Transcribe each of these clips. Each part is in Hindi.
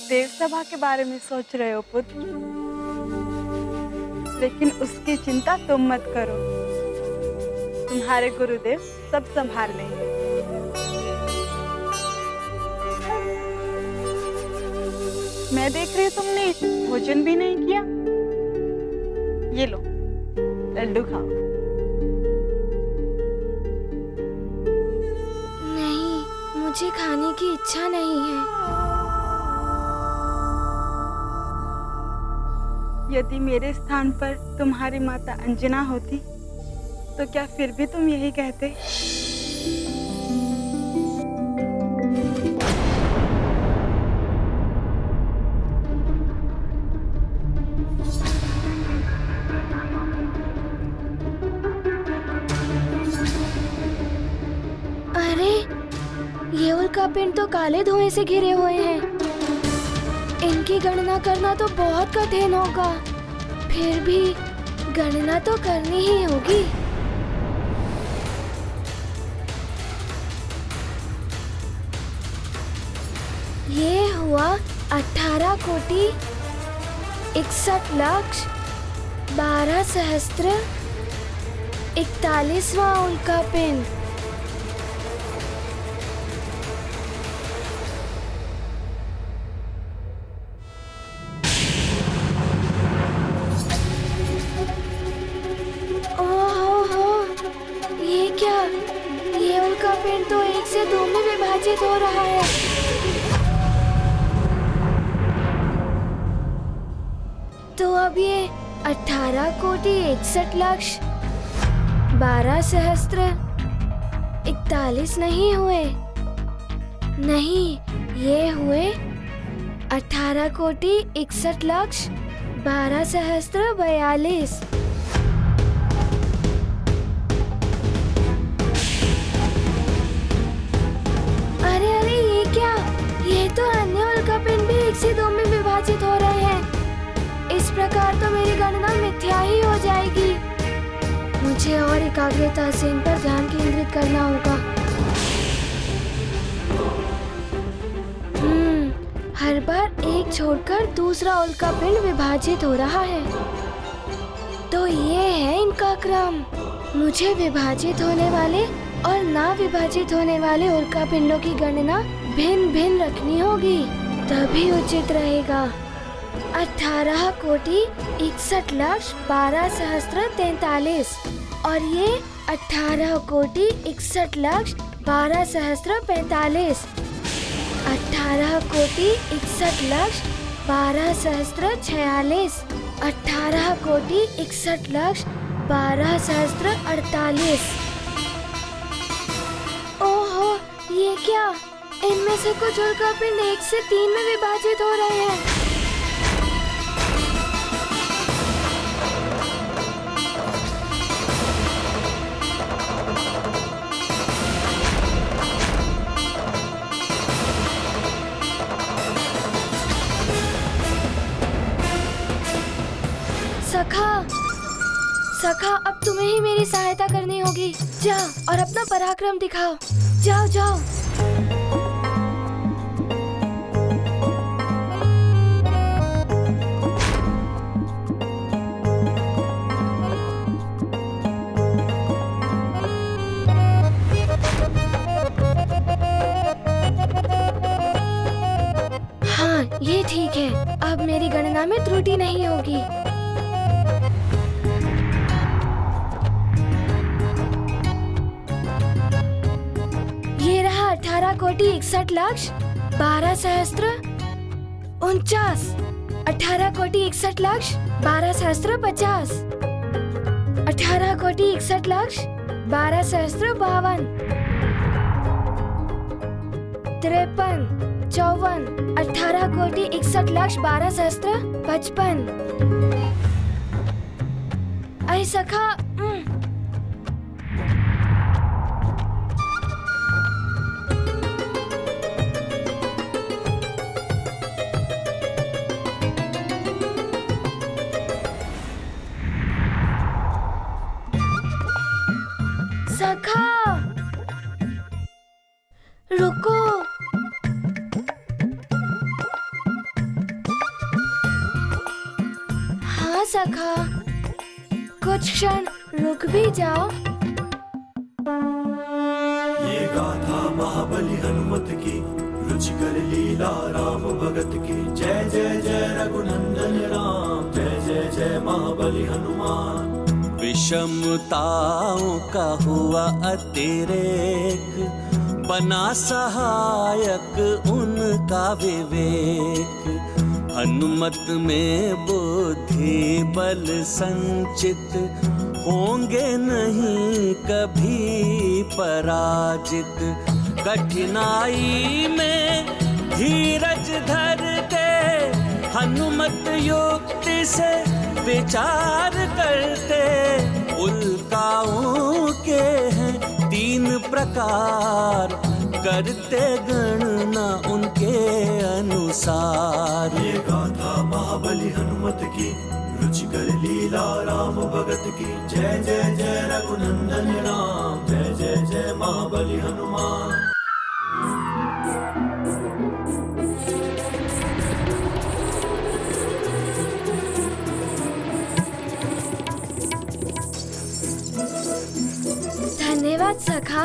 देव सभा के बारे में सोच रहे हो पुत्र, लेकिन उसकी चिंता तुम मत करो। तुम्हारे गुरुदेव सब संभाल लेंगे। मैं देख रही हूँ तुमने भोजन भी नहीं किया। ये लो लड्डू खाओ। नहीं, मुझे खाने की इच्छा नहीं है। यदि मेरे स्थान पर तुम्हारी माता अंजना होती तो क्या फिर भी तुम यही कहते? अरे, ये उल्कापिंड तो काले धुएं से घिरे हुए हैं। इनकी गणना करना तो बहुत कठिन होगा। फिर भी गणना तो करनी ही होगी। ये हुआ 18 कोटि 61 लाख 12 सहस्त्र 41वां उल्कापिंड। ये उल्कापिंड तो 1 से 2 में विभाजित हो रहा है। तो अब ये 18 कोटि 61 लाख 12 सहस्त्र 41 नहीं हुए। नहीं, ये हुए 18 कोटि 61 लाख 12 सहस्त्र 42। ये तो अन्य उल्कापिंड भी 1 से 2 में विभाजित हो रहे हैं। इस प्रकार तो मेरी गणना मिथ्या ही हो जाएगी। मुझे और एकाग्रता से इन पर ध्यान केंद्रित करना होगा। हर बार एक छोड़कर दूसरा उल्कापिंड विभाजित हो रहा है। तो ये है इनका क्रम। मुझे विभाजित होने वाले और ना विभाजित होने वाले उल्कापिंडों की गणना भिन्न भिन्न रखनी होगी, तभी उचित रहेगा। 18 कोटि 61 लाख 12 सहस्त्र 43 और ये 18 कोटि 61 लाख 12 सहस्त्र 45। 18 कोटि 61 लाख 12 सहस्त्र 46। 18 कोटि 61 लाख 12 सहस्त्र 48। ओहो, ये क्या? इनमें से कुछ उल्कापिंड 1 से 3 में विभाजित हो रहे हैं। सखा, अब तुम्हें ही मेरी सहायता करनी होगी। जाओ और अपना पराक्रम दिखाओ। जाओ जाओ। हाँ, ये ठीक है। अब मेरी गणना में त्रुटि नहीं होगी। ये रहा 18 कोटि 61 लाख 12 सहस्त्र 49। 18 कोटि 61 लाख 12 सहस्त्र 50। 18 कोटि 61 लाख 12 सहस्त्र 52। 53, 54। 18 कोटि 61 लाख 12 सहस्त्र 55। अरे सखा, रुको। सखा, कुछ क्षण रुक भी जाओ। ये गाथा महाबली हनुमत की, रुचिकर लीला राम भगत की। जय जय जय रघुनंदन राम, जय जय जय महाबली हनुमान। विषमताओं का हुआ अतिरेक, बना सहायक उनका विवेक। हनुमत में बुद्धि बल संचित, होंगे नहीं कभी पराजित। कठिनाई में धीरज धरते, हनुमत युक्ति से विचार करते। उल्काओं के हैं 3 प्रकार, करते गणना उनके अनुसार। ये गाथा महाबली हनुमत की, रुचिकर लीला राम भगत की। जय जय जय रघुनंदन राम, जय जय जय महाबली हनुमान। धन्यवाद सखा।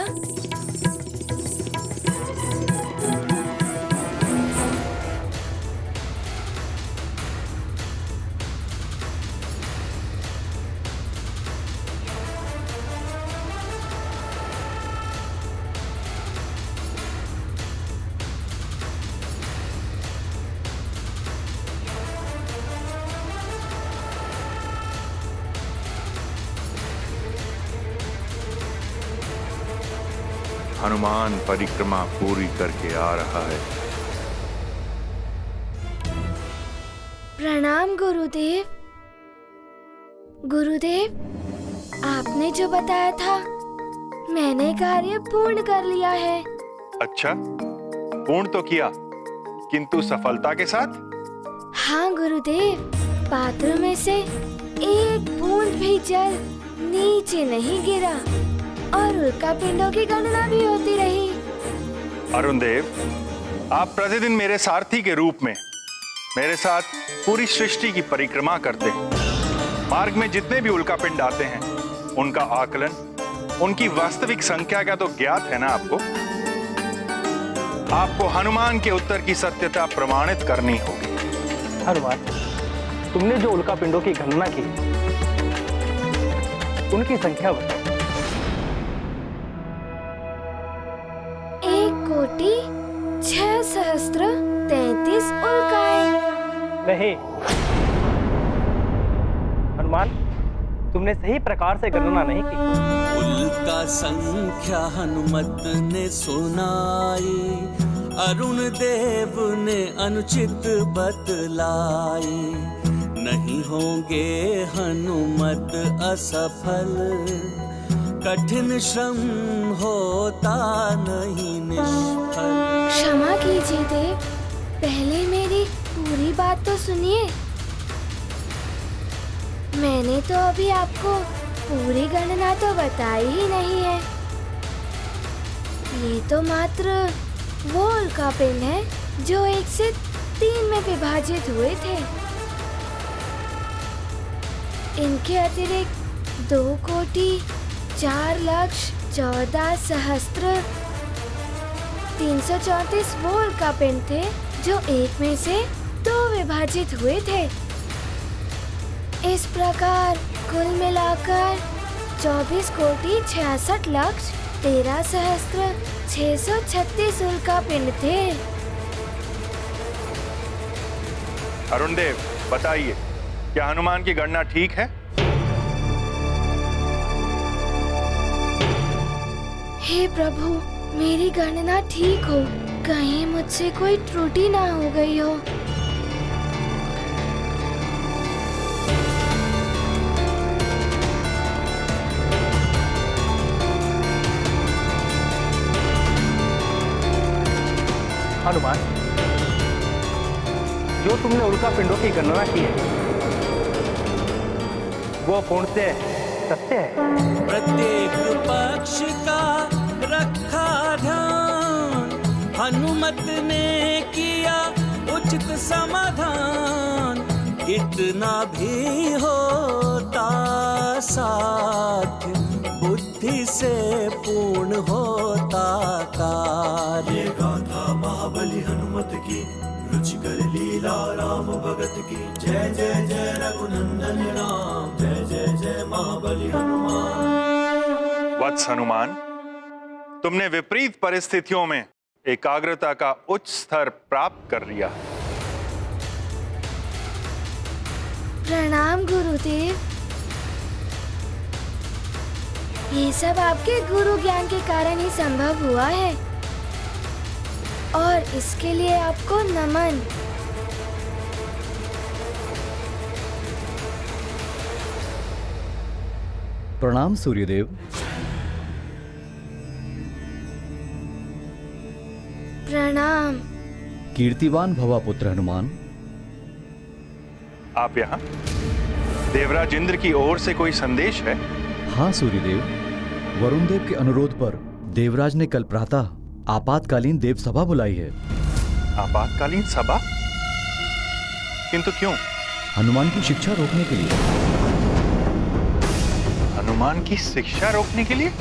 हनुमान परिक्रमा पूरी करके आ रहा है। प्रणाम गुरुदेव। गुरुदेव, आपने जो बताया था, मैंने कार्य पूर्ण कर लिया है। अच्छा, पूर्ण तो किया, किंतु सफलता के साथ? हाँ गुरुदेव, पात्र में से एक बूंद भी जल नीचे नहीं गिरा और उल्का पिंडों की गणना भी होती रही। अरुण देव, आप प्रतिदिन मेरे सारथी के रूप में मेरे साथ पूरी सृष्टि की परिक्रमा करते हैं। मार्ग में जितने भी उल्का पिंड आते हैं, उनका आकलन, उनकी वास्तविक संख्या का तो ज्ञात है ना आपको? आपको हनुमान के उत्तर की सत्यता प्रमाणित करनी होगी। हनुमान, तुमने जो उल्का पिंडों की गणना की, उनकी संख्या बताओ। 1,06,33 उल्काएं। नहीं हनुमान, तुमने सही प्रकार से गणना नहीं की। उल्का संख्या हनुमत ने सुनाई, अरुण देव ने अनुचित बतलाई। नहीं होंगे हनुमत असफल, कठिन श्रम होता नहीं निष्फल। क्षमा कीजिए देव, पहले मेरी पूरी बात तो सुनिए। मैंने तो अभी आपको पूरी गणना तो बताई ही नहीं है। ये तो मात्र वो उल्का पिंड है जो 1 से 3 में विभाजित हुए थे। इनके अतिरिक्त 2,14,14,334 वो उल्का पिंड थे जो 1 में से 2 विभाजित हुए थे। इस प्रकार कुल मिलाकर 24,66,13,636 उल्का पिंड थे। अरुण देव, बताइए, क्या हनुमान की गणना ठीक है? हे प्रभु, मेरी गणना ठीक हो, कहीं मुझसे कोई त्रुटि ना हो गई हो। हनुमान, जो तुमने उल्का पिंडों की गणना की है, वो पूर्ण से सत्य है। प्रत्येक पक्ष का रखा ध्यान, हनुमत ने किया उचित समाधान। कितना भी होता साध्य, बुद्धि से पूर्ण होता कार्य। ये गाथा महाबली हनुमत की, रुचिकर लीला राम भगत की। जय जय जय रघुनंदन राम, जय जय जय महाबली हनुमान। वत्स हनुमान, तुमने विपरीत परिस्थितियों में एकाग्रता का उच्च स्तर प्राप्त कर लिया। प्रणाम गुरुदेव। ये सब आपके गुरु ज्ञान के कारण ही संभव हुआ है और इसके लिए आपको नमन। प्रणाम सूर्यदेव। प्रणाम। कीर्तिवान भवा पुत्र हनुमान। आप यहाँ? देवराज इंद्र की ओर से कोई संदेश है? हाँ सूर्यदेव, वरुण देव के अनुरोध पर देवराज ने कल प्रातः आपातकालीन देव सभा बुलाई है। आपातकालीन सभा? किंतु क्यों? हनुमान की शिक्षा रोकने के लिए। हनुमान की शिक्षा रोकने के लिए?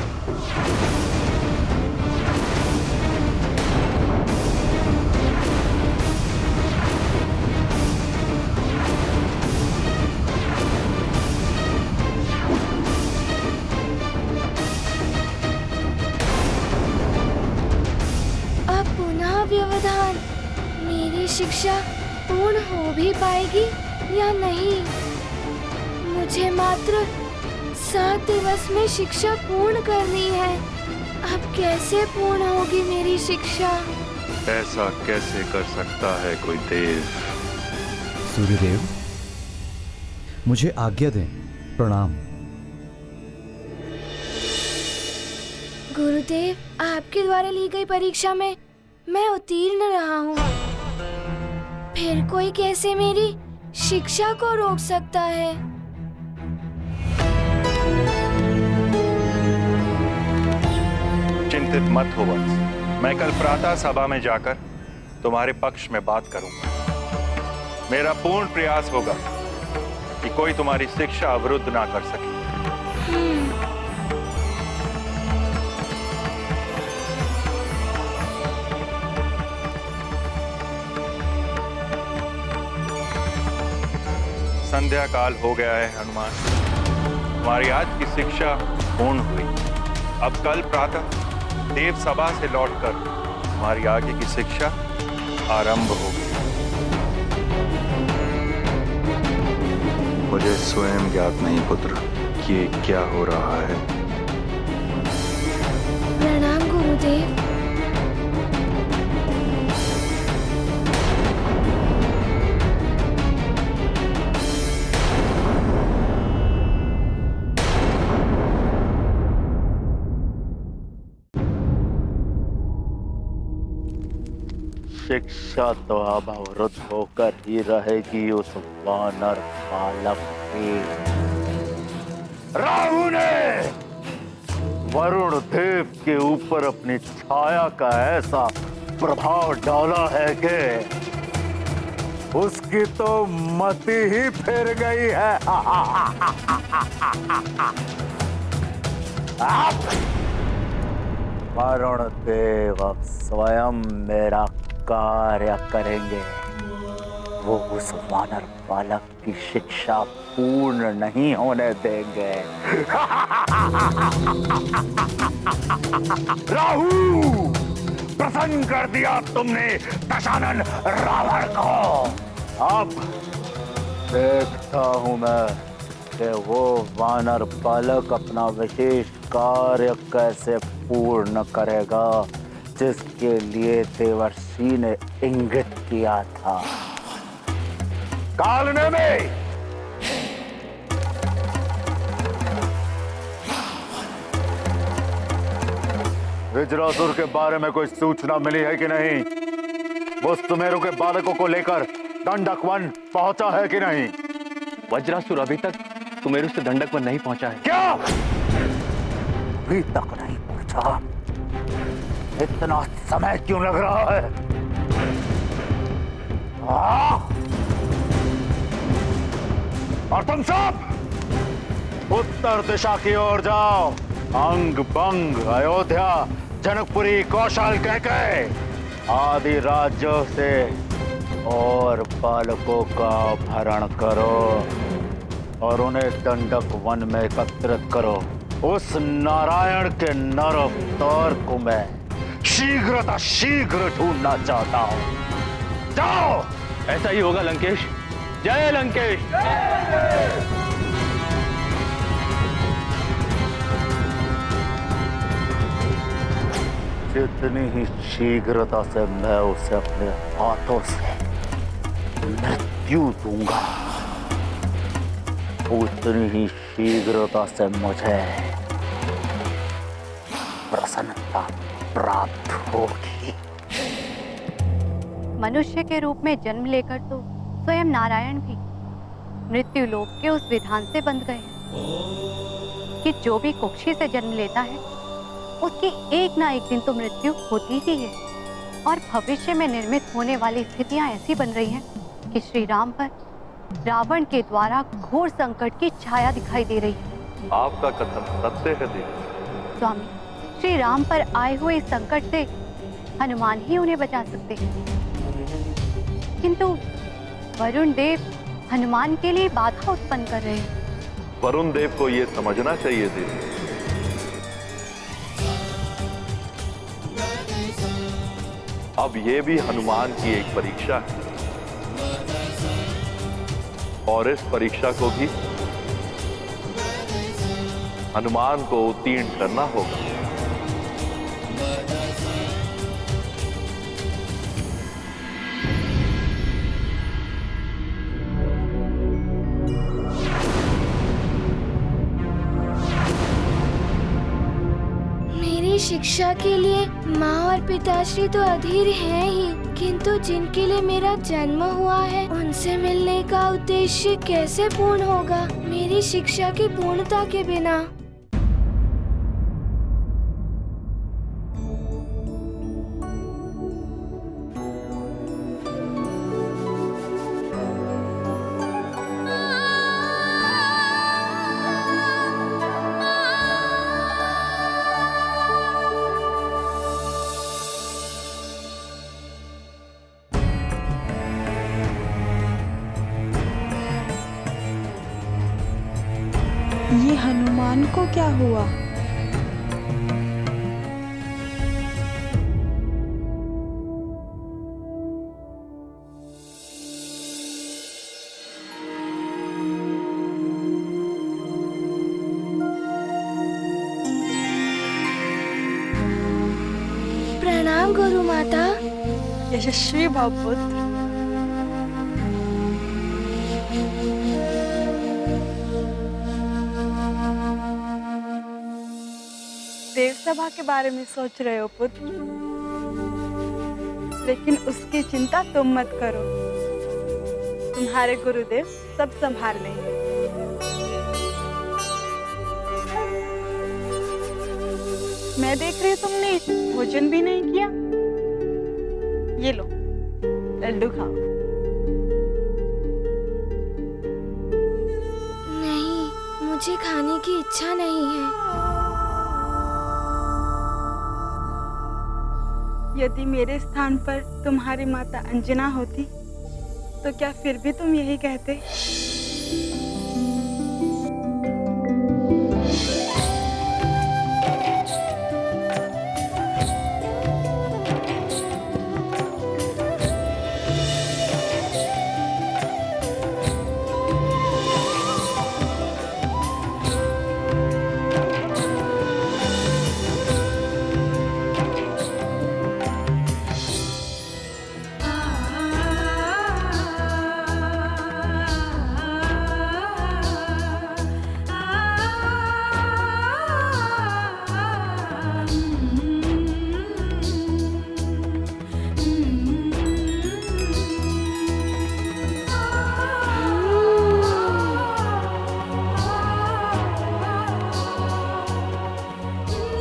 व्यवधान, मेरी शिक्षा पूर्ण हो भी पाएगी या नहीं? मुझे मात्र 7 दिवस में शिक्षा पूर्ण करनी है। अब कैसे पूर्ण होगी मेरी शिक्षा? ऐसा कैसे कर सकता है कोई देव? सूर्यदेव, मुझे आज्ञा दें। प्रणाम। गुरुदेव, आपके द्वारा ली गई परीक्षा में मैं उत्तीर्ण रहा हूँ। फिर कोई कैसे मेरी शिक्षा को रोक सकता है? चिंतित मत हो वत्स, मैं कल प्रातः सभा में जाकर तुम्हारे पक्ष में बात करूंगा। मेरा पूर्ण प्रयास होगा कि कोई तुम्हारी शिक्षा अवरुद्ध ना कर सके। संध्या काल हो गया है हनुमान, तुम्हारी आज की शिक्षा पूर्ण हुई। अब कल प्रातः देव सभा से लौटकर तुम्हारी आगे की शिक्षा आरंभ होगी। मुझे स्वयं ज्ञात नहीं पुत्र कि ये क्या हो रहा है। प्रणाम गुरुदेव। शिक्षा तो अब अवरुद्ध होकर ही रहेगी उस वानर बालक की। राहु ने वरुण देव के ऊपर अपनी छाया का ऐसा प्रभाव डाला है कि उसकी तो मति ही फिर गई है। वरुण देव अब स्वयं मेरा कार्य करेंगे। वो उस वानर बालक की शिक्षा पूर्ण नहीं होने देंगे। राहु, प्रसन्न कर दिया तुमने दशानन रावण को। अब देखता हूं मैं कि वो वानर बालक अपना विशेष कार्य कैसे पूर्ण करेगा, जिसके लिए देवर्षि ने इंगित किया था। कालने में वज्रासुर के बारे में कोई सूचना मिली है कि नहीं? वो सुमेरु के बालकों को लेकर दंडक वन पहुंचा है कि नहीं? वज्रासुर अभी तक सुमेरु से दंडक वन नहीं पहुंचा है। क्या अभी तक नहीं पहुंचा? इतना समय क्यों लग रहा है? और तुम सब उत्तर दिशा की ओर जाओ। अंग बंग, अयोध्या, जनकपुरी, कौशल कह आदि राज्यों से और बालकों का अपहरण करो और उन्हें दंडक वन में एकत्रित करो। उस नारायण के नर अवतार को मैं शीघ्र ढूंढना चाहता हूं। जाओ। ऐसा ही होगा लंकेश। जय लंकेश। जितनी ही शीघ्रता से मैं उसे अपने हाथों से मृत्यु दूंगा, उतनी ही शीघ्रता से मुझे प्रसन्नता प्राप्त होगी। मनुष्य के रूप में जन्म लेकर तो स्वयं नारायण भी मृत्यु लोक के उस विधान से बंध गए हैं कि जो भी कुक्षी से जन्म लेता है उसकी एक ना एक दिन तो मृत्यु होती ही है। और भविष्य में निर्मित होने वाली स्थितियां ऐसी बन रही हैं कि श्री राम पर रावण के द्वारा घोर संकट की छाया दिखाई दे रही है। आपका कथन सत्य है देवी। स्वामी, श्री राम पर आए हुए इस संकट से हनुमान ही उन्हें बचा सकते हैं, किंतु वरुण देव हनुमान के लिए बाधा उत्पन्न कर रहे हैं। वरुण देव को यह समझना चाहिए देवी, अब यह भी हनुमान की एक परीक्षा है और इस परीक्षा को भी हनुमान को उत्तीर्ण करना होगा। शिक्षा के लिए माँ और पिताश्री तो अधीर हैं ही, किंतु जिनके लिए मेरा जन्म हुआ है उनसे मिलने का उद्देश्य कैसे पूर्ण होगा मेरी शिक्षा की पूर्णता के बिना। ये हनुमान को क्या हुआ? प्रणाम गुरु माता। यशस्वी भव पुत्र। देव सभा के बारे में सोच रहे हो पुत्र, लेकिन उसकी चिंता तुम मत करो, तुम्हारे गुरुदेव सब संभाल लेंगे। मैं देख रही हूँ तुमने भोजन भी नहीं किया। ये लो लड्डू खाओ। नहीं, मुझे खाने की इच्छा नहीं है। यदि मेरे स्थान पर तुम्हारी माता अंजना होती तो क्या फिर भी तुम यही कहते?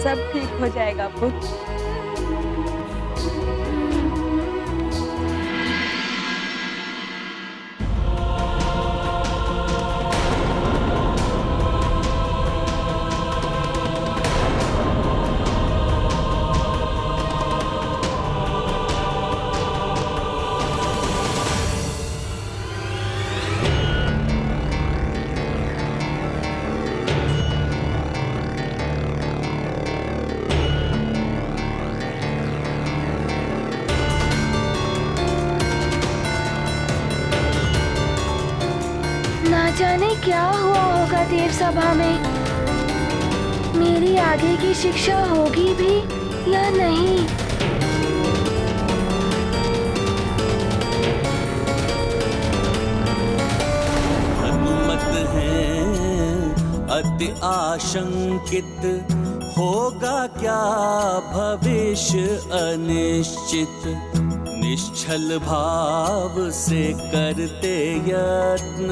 सब ठीक हो जाएगा पुत्र। जाने क्या हुआ होगा देव सभा में। मेरी आगे की शिक्षा होगी भी या नहीं। हनुमत हैं अति आशंकित, होगा क्या भविष्य अनिश्चित। निश्चल भाव से करते यत्न,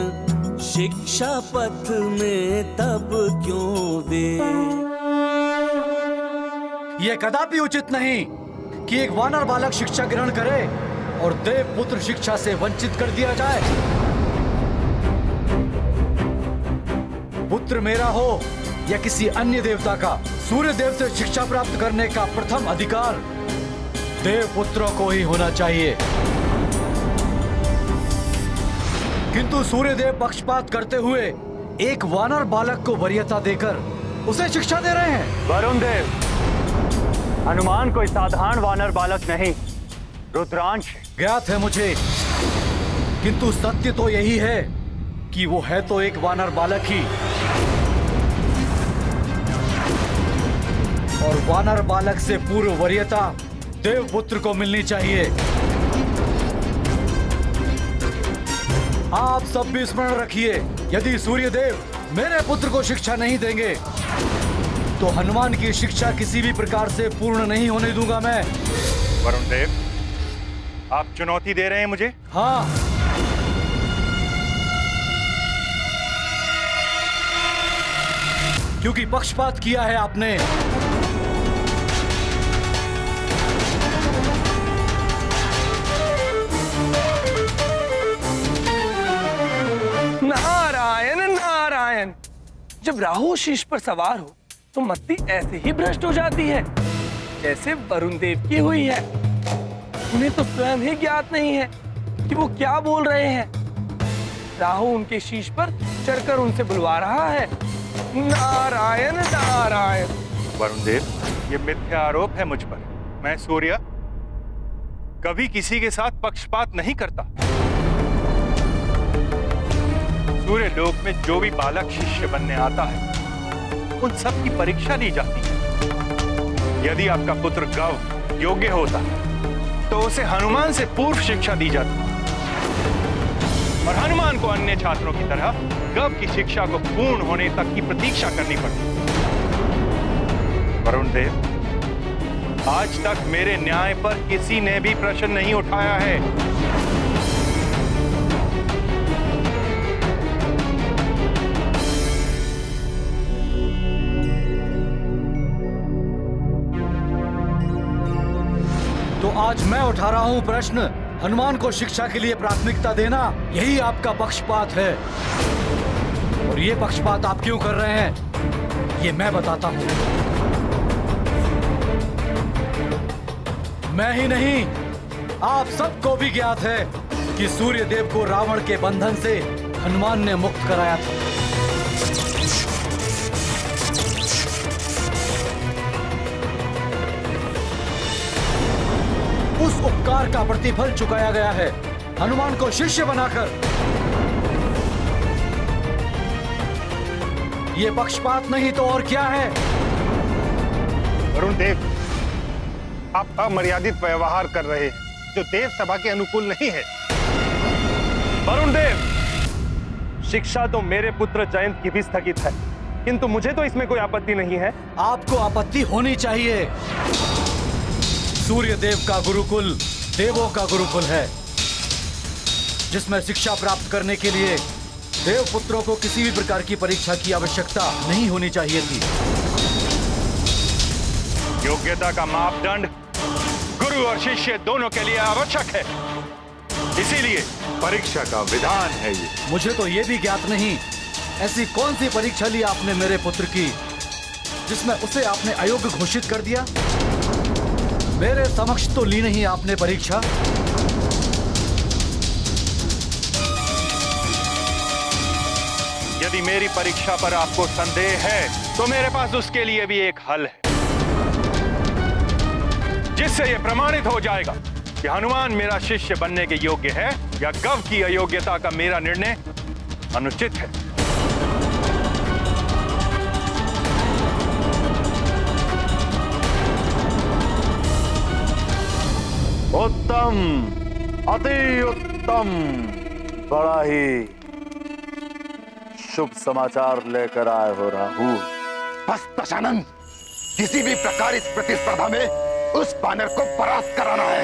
शिक्षा पथ में तब क्यों वे। यह कदापि उचित नहीं कि एक वानर बालक शिक्षा ग्रहण करे और देव पुत्र शिक्षा से वंचित कर दिया जाए। पुत्र मेरा हो या किसी अन्य देवता का, सूर्य देव से शिक्षा प्राप्त करने का प्रथम अधिकार देव पुत्रों को ही होना चाहिए। किंतु सूर्य देव पक्षपात करते हुए एक वानर बालक को वरीयता देकर उसे शिक्षा दे रहे हैं। वरुण देव, हनुमान कोई साधारण वानर बालक नहीं, रुद्रांश है। ज्ञात है मुझे, किंतु सत्य तो यही है कि वो है तो एक वानर बालक ही, और वानर बालक से पूर्व वरीयता देवपुत्र को मिलनी चाहिए। आप सब भी स्मरण रखिए, यदि सूर्यदेव मेरे पुत्र को शिक्षा नहीं देंगे तो हनुमान की शिक्षा किसी भी प्रकार से पूर्ण नहीं होने दूंगा मैं। वरुण देव, आप चुनौती दे रहे हैं मुझे? हाँ, क्योंकि पक्षपात किया है आपने। नारायण नारायण, जब राहु शीश पर सवार हो तो मति ऐसे ही भ्रष्ट हो जाती है जैसे वरुण देव की हुई है। उन्हें तो स्वयं ही ज्ञात नहीं है कि वो क्या बोल रहे हैं। राहु उनके शीश पर चढ़कर उनसे बुलवा रहा है, नारायण नारायण। वरुण देव, ये मिथ्या आरोप है मुझ पर। मैं सूर्य कभी किसी के साथ पक्षपात नहीं करता। सूर्य लोक में जो भी बालक शिष्य बनने आता है उन सब की परीक्षा ली जाती है। यदि आपका पुत्र गव योग्य होता तो उसे हनुमान से पूर्व शिक्षा दी जाती, और हनुमान को अन्य छात्रों की तरह गव की शिक्षा को पूर्ण होने तक की प्रतीक्षा करनी पड़ती। वरुण देव, आज तक मेरे न्याय पर किसी ने भी प्रश्न नहीं उठाया है। तो आज मैं उठा रहा हूं प्रश्न, हनुमान को शिक्षा के लिए प्राथमिकता देना यही आपका पक्षपात है। और ये पक्षपात आप क्यों कर रहे हैं ये मैं बताता हूं। मैं ही नहीं, आप सबको भी ज्ञात है कि सूर्य देव को रावण के बंधन से हनुमान ने मुक्त कराया था। उस उपकार का प्रतिफल चुकाया गया है हनुमान को शिष्य बनाकर। ये पक्षपात नहीं तो और क्या है? वरुण देव, आप अमर्यादित व्यवहार कर रहे हैं जो देव सभा के अनुकूल नहीं है। वरुण देव, शिक्षा तो मेरे पुत्र जयंत की भी स्थगित है, किंतु मुझे तो इसमें कोई आपत्ति नहीं है। आपको आपत्ति होनी चाहिए। सूर्य देव का गुरुकुल देवों का गुरुकुल है, जिसमें शिक्षा प्राप्त करने के लिए देव पुत्रों को किसी भी प्रकार की परीक्षा की आवश्यकता नहीं होनी चाहिए थी। योग्यता का मापदंड गुरु और शिष्य दोनों के लिए आवश्यक है, इसीलिए परीक्षा का विधान है ये। मुझे तो ये भी ज्ञात नहीं ऐसी कौन सी परीक्षा ली आपने मेरे पुत्र की जिसमें उसे आपने अयोग्य घोषित कर दिया। मेरे समक्ष तो ली नहीं आपने परीक्षा। यदि मेरी परीक्षा पर आपको संदेह है तो मेरे पास उसके लिए भी एक हल है, जिससे यह प्रमाणित हो जाएगा कि हनुमान मेरा शिष्य बनने के योग्य है या गव की अयोग्यता का मेरा निर्णय अनुचित है। उत्तम, अति उत्तम। बड़ा ही शुभ समाचार लेकर आए हो राहु। बस दशानन, किसी भी प्रकार इस प्रतिस्पर्धा में उस बानर को परास्त कराना है।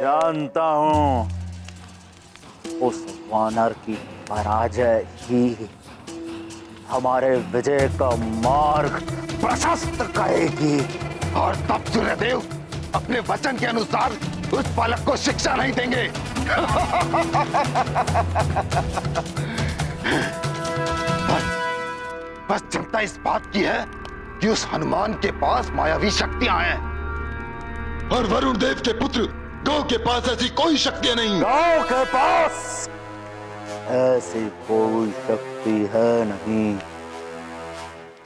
जानता हूं, उस वानर की पराजय ही हमारे विजय का मार्ग प्रशस्त करेगी। और तब सूर्यदेव अपने वचन के अनुसार उस बालक को शिक्षा नहीं देंगे। बस चिंता इस बात की है कि उस हनुमान के पास मायावी शक्तियां हैं और वरुण देव के पुत्र गौ के पास ऐसी कोई शक्तियां नहीं। गौ के पास ऐसी कोई शक्ति है नहीं,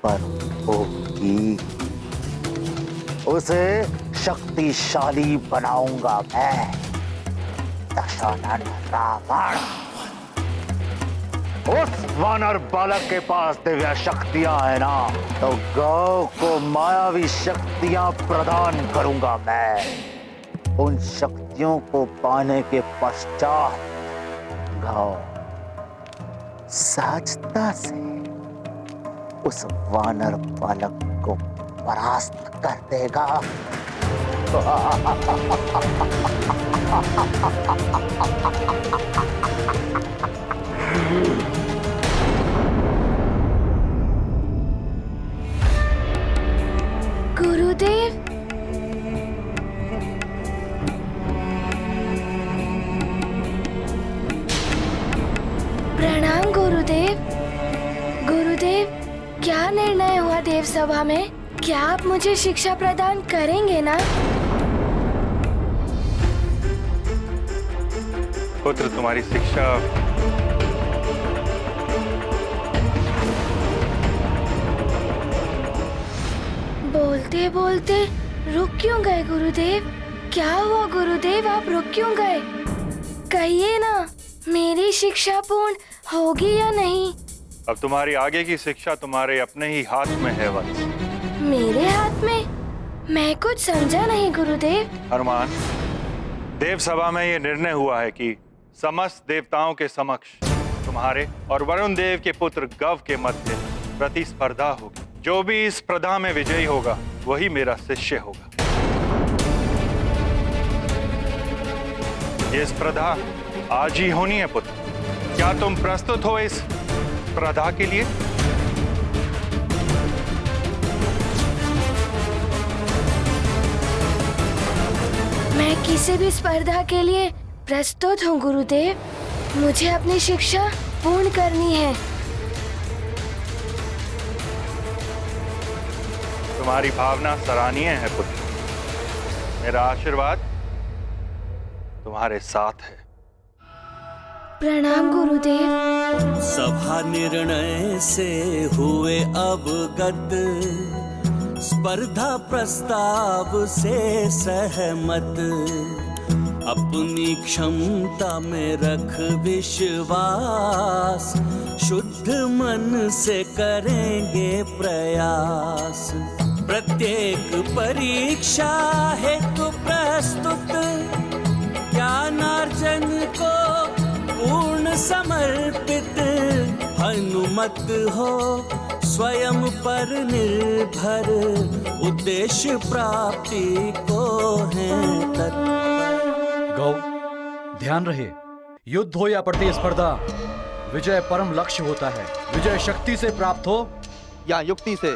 पर होगी। उसे शक्तिशाली बनाऊंगा मैं, दशानन रावण। उस वानर बालक के पास दिव्य शक्तियां है ना, तो गौ को मायावी शक्तियां प्रदान करूंगा मैं। उन शक्तियों को पाने के पश्चात गौ सहजता से उस वानर बालक को परास्त कर देगा। गुरुदेव, प्रणाम गुरुदेव। गुरुदेव, क्या निर्णय हुआ देव सभा में? क्या आप मुझे शिक्षा प्रदान करेंगे ना? पुत्र, तुम्हारी शिक्षा बोलते बोलते रुक क्यों गए गुरुदेव? क्या हुआ गुरुदेव, आप रुक क्यों गए? कहिए ना, मेरी शिक्षा पूर्ण होगी या नहीं? अब तुम्हारी आगे की शिक्षा तुम्हारे अपने ही हाथ में है वत्स। मेरे हाथ में? मैं कुछ समझा नहीं गुरुदेव। हनुमान, देव सभा में यह निर्णय हुआ है कि समस्त देवताओं के समक्ष तुम्हारे और वरुण देव के पुत्र गव के मध्य प्रतिस्पर्धा होगी। जो भी इस स्पर्धा में विजयी होगा वही मेरा शिष्य होगा। ये स्पर्धा आज ही होनी है पुत्र। क्या तुम प्रस्तुत हो इस स्पर्धा के लिए? मैं किसी भी स्पर्धा के लिए प्रस्तुत हूँ गुरुदेव। मुझे अपनी शिक्षा पूर्ण करनी है। तुम्हारी भावना सराहनीय है पुत्र। मेरा आशीर्वाद तुम्हारे साथ है। प्रणाम गुरुदेव। सभा निर्णय से हुए अवगत, स्पर्धा प्रस्ताव से सहमत। अपनी क्षमता में रख विश्वास, शुद्ध मन से करेंगे प्रयास। प्रत्येक परीक्षा हेतु प्रस्तुत, ज्ञानार्जन को पूर्ण समर्पित। हनुमत हो स्वयं पर निर्भर, उद्देश्य प्राप्ति को है तत्पर। गौ, ध्यान रहे, युद्ध हो या प्रतिस्पर्धा, विजय परम लक्ष्य होता है। विजय शक्ति से प्राप्त हो या युक्ति से।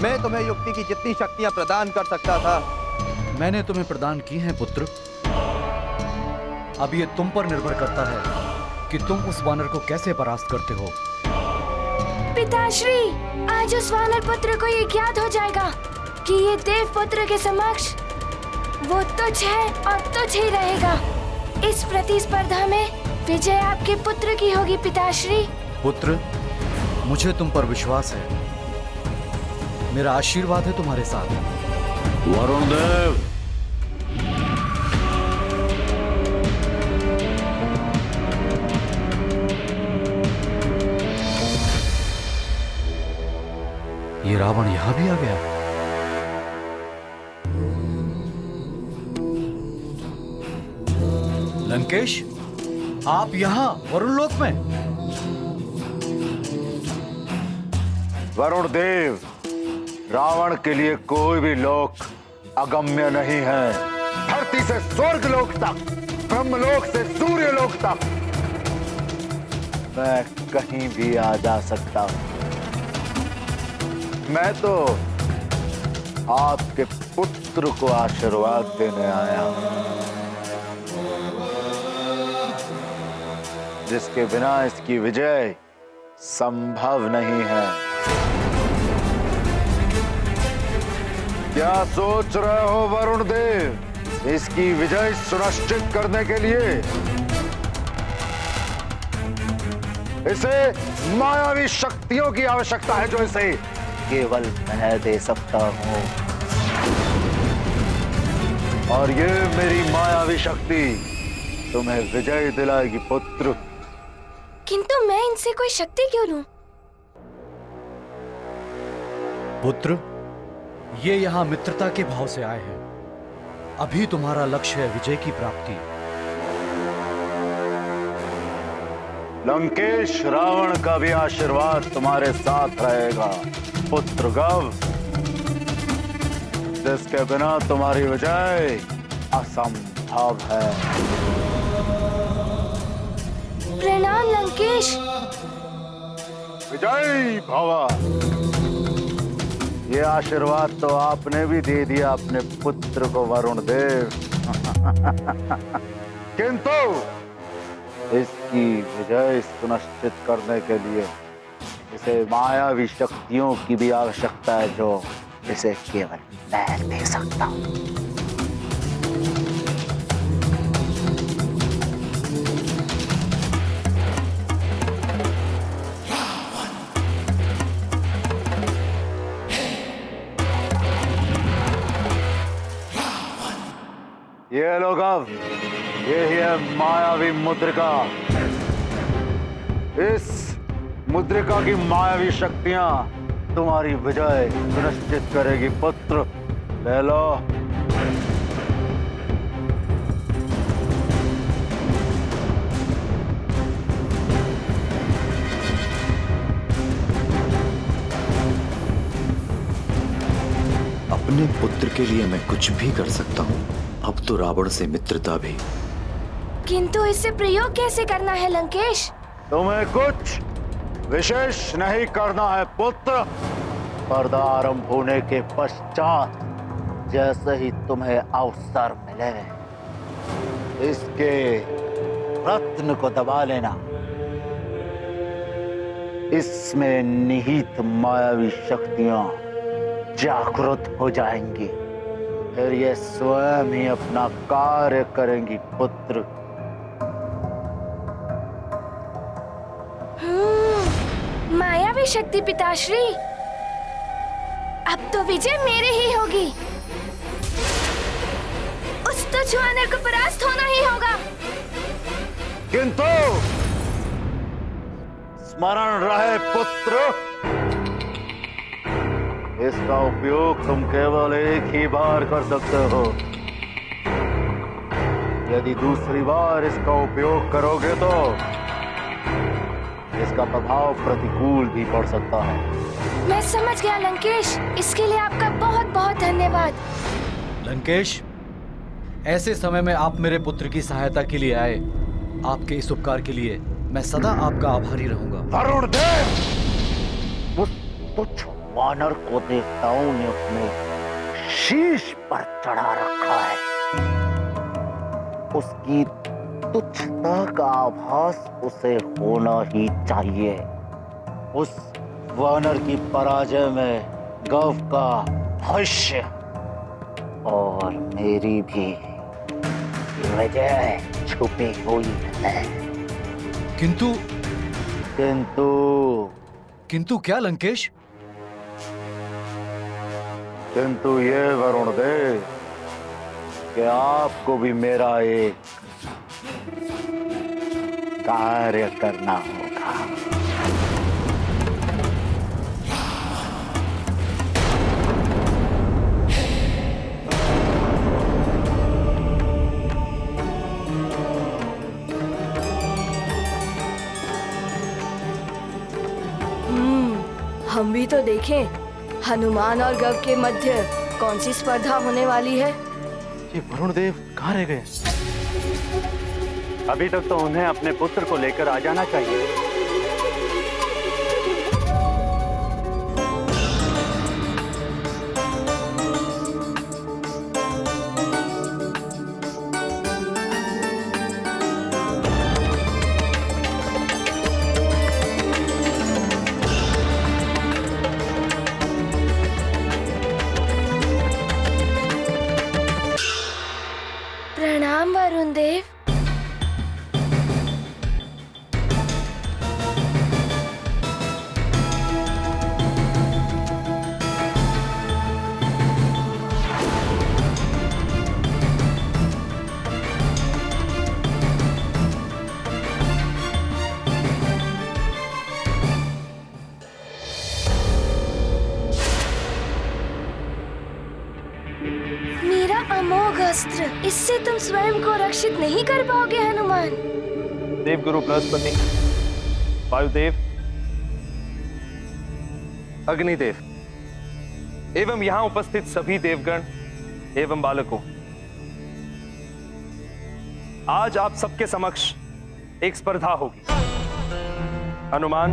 मैं तुम्हें युक्ति की जितनी शक्तियां प्रदान कर सकता था, मैंने तुम्हें प्रदान की हैं पुत्र। अब ये तुम पर निर्भर करता है कि तुम उस वानर को कैसे परास्त करते हो। पिताश्री, आज उस वानर पुत्र को ये ज्ञात हो जाएगा कि ये देव पुत्र के समक्ष वो तुच्छ है और तुच्छ ही रहेगा। इस प्रतिस्पर्धा में विजय आपके पुत्र की होगी पिताश्री। पुत्र, मुझे तुम पर विश्वास है। मेरा आशीर्वाद है तुम्हारे साथ। वरुण देव, रावण यहां भी आ गया। लंकेश, आप यहां वरुण लोक में? वरुण देव, रावण के लिए कोई भी लोक अगम्य नहीं है। धरती से स्वर्ग लोक तक, ब्रह्मलोक से सूर्य लोक तक मैं कहीं भी आ जा सकता हूं। मैं तो आपके पुत्र को आशीर्वाद देने आया हूं, जिसके बिना इसकी विजय संभव नहीं है। क्या सोच रहे हो वरुण देव? इसकी विजय सुनिश्चित करने के लिए इसे मायावी शक्तियों की आवश्यकता है, जो इसे केवल मैं दे सकता हूं। और ये मेरी मायावी शक्ति तुम्हें विजय दिलाएगी पुत्र। किंतु मैं इनसे कोई शक्ति क्यों लूं? पुत्र, ये यहां मित्रता के भाव से आए हैं। अभी तुम्हारा लक्ष्य है विजय की प्राप्ति। लंकेश, रावण का भी आशीर्वाद तुम्हारे साथ रहेगा पुत्र गव, जिसके बिना तुम्हारी विजय असंभव है। प्रणाम लंकेश। विजय भव। ये आशीर्वाद तो आपने भी दे दिया अपने पुत्र को वरुण देव, किंतु इसकी विजय सुनिश्चित करने के लिए इसे मायावी शक्तियों की भी आवश्यकता है, जो इसे केवल मैं दे सकता हूं। ये लोग अब यही है मायावी मुद्रिका। इस मुद्रिका की मायावी शक्तियां तुम्हारी विजय सुनिश्चित करेगी पुत्र। ले लो। अपने पुत्र के लिए मैं कुछ भी कर सकता हूँ, अब तो रावण से मित्रता भी। किंतु इससे प्रयोग कैसे करना है लंकेश? तुम्हें कुछ विशेष नहीं करना है पुत्र। पर्दा आरंभ होने के पश्चात जैसे ही तुम्हें अवसर मिले, इसके रत्न को दबा लेना। इसमें निहित मायावी शक्तियां जागृत हो जाएंगी, फिर ये स्वयं ही अपना कार्य करेंगी पुत्र। मायावी शक्ति पिताश्री, अब तो विजय मेरी ही होगी। उस तुच्छ वानर को परास्त होना ही होगा। किंतु स्मरण रहे पुत्र, इसका उपयोग तुम केवल एक ही बार कर सकते हो। यदि दूसरी बार इसका उपयोग करोगे तो इसका प्रभाव प्रतिकूल भी पड़ सकता है। मैं समझ गया लंकेश, इसके लिए आपका बहुत बहुत धन्यवाद। लंकेश, ऐसे समय में आप मेरे पुत्र की सहायता के लिए आए। आपके इस उपकार के लिए मैं सदा आपका आभारी रहूंगा। वरुण देव, उस तुच्छ वानर को देवताओं ने अपने शीश पर चढ़ा रखा है। उसकी तुच्छता का आभास उसे होना ही चाहिए। उस वानर की पराजय में गव का भविष्य और मेरी भी विजय छुपी हुई है। किंतु किंतु किंतु क्या लंकेश? किंतु ये वरुण देव कि आपको भी मेरा एक कार्य करना होगा। हम भी तो देखें हनुमान और गव के मध्य कौन सी स्पर्धा होने वाली है। ये वरुण देव कहाँ रह गए? अभी तक तो उन्हें अपने पुत्र को लेकर आ जाना चाहिए। प्रणाम वरुण देव। मेरा अमोघ अस्त्र, इससे तुम स्वयं को रक्षित नहीं कर पाओगे हनुमान। देवगुरु बृहस्पति, वायुदेव, अग्निदेव एवं यहाँ उपस्थित सभी देवगण एवं बालकों, आज आप सबके समक्ष एक स्पर्धा होगी हनुमान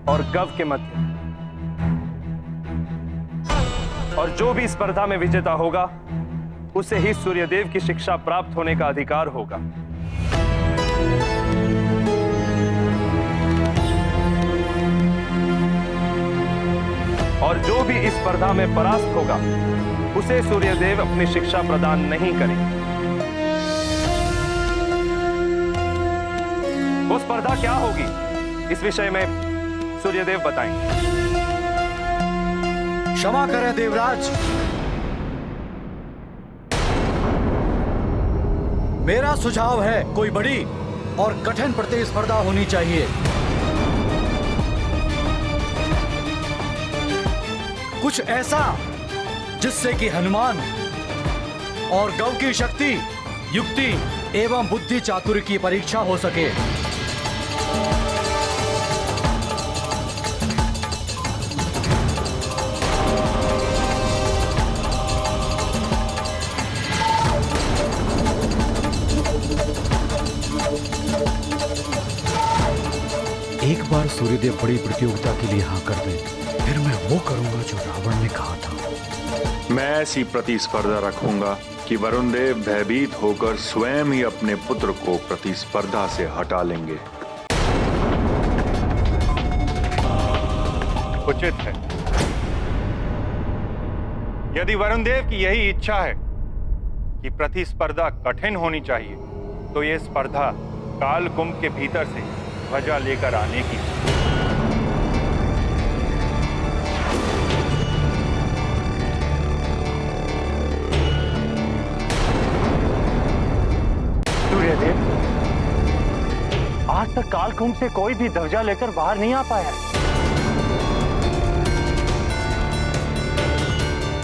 और गव के मध्य, और जो भी स्पर्धा में विजेता होगा उसे ही सूर्यदेव की शिक्षा प्राप्त होने का अधिकार होगा। और जो भी इस स्पर्धा में परास्त होगा उसे सूर्यदेव अपनी शिक्षा प्रदान नहीं करेंगे। वो स्पर्धा क्या होगी इस विषय में सूर्यदेव बताएंगे। क्षमा करें देवराज, मेरा सुझाव है कोई बड़ी और कठिन प्रतिस्पर्धा होनी चाहिए। कुछ ऐसा जिससे कि हनुमान और गव की शक्ति, युक्ति एवं बुद्धि चातुर्य की परीक्षा हो सके। एक बार सूर्यदेव बड़ी प्रतियोगिता के लिए हाँ कर दे, फिर मैं वो करूंगा जो रावण ने कहा था। मैं ऐसी प्रतिस्पर्धा रखूंगा कि वरुण देव भयभीत होकर स्वयं ही अपने पुत्र को प्रतिस्पर्धा से हटा लेंगे। उचित है। यदि वरुण देव की यही इच्छा है कि प्रतिस्पर्धा कठिन होनी चाहिए, तो यह स्पर्धा काल कुंभ के भीतर से ध्वजा लेकर आने की। सूर्यदेव, आज तक कालकुंभ से कोई भी ध्वजा लेकर बाहर नहीं आ पाया है।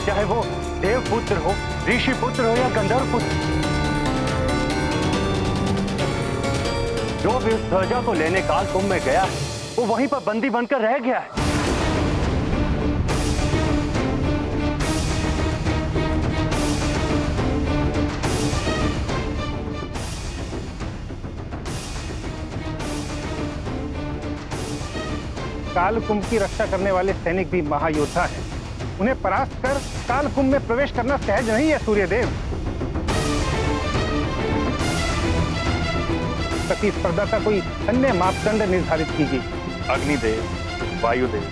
चाहे वो देवपुत्र हो, ऋषि पुत्र हो या गंधर्व पुत्र, जो भी उस ध्वजा को लेने कालकुंभ में गया है वो वहीं पर बंदी बनकर रह गया है। कालकुंभ की रक्षा करने वाले सैनिक भी महायोद्धा हैं। उन्हें परास्त कर कालकुंभ में प्रवेश करना सहज नहीं है सूर्यदेव। प्रतिस्पर्धा का कोई अन्य मापदंड निर्धारित कीजिए। अग्निदेव, वायुदेव,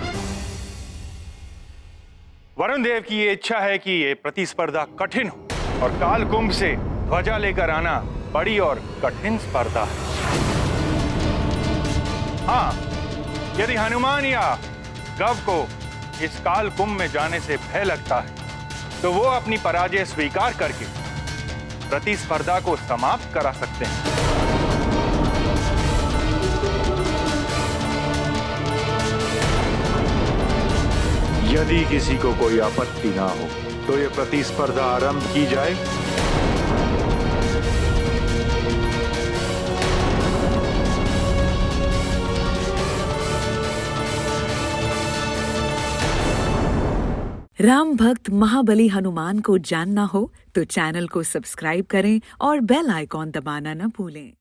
वरुण देव की ये इच्छा है कि ये प्रतिस्पर्धा कठिन हो और कालकुंभ से ध्वजा लेकर आना बड़ी और कठिन स्पर्धा है। हाँ, यदि हनुमान या गव को इस काल कुंभ में जाने से भय लगता है, तो वो अपनी पराजय स्वीकार करके प्रतिस्पर्धा को समाप्त करा सकते हैं। यदि किसी को कोई आपत्ति ना हो, तो ये प्रतिस्पर्धा आरंभ की जाए। राम भक्त महाबली हनुमान को जानना हो तो चैनल को सब्सक्राइब करें और बेल आइकॉन दबाना न भूलें।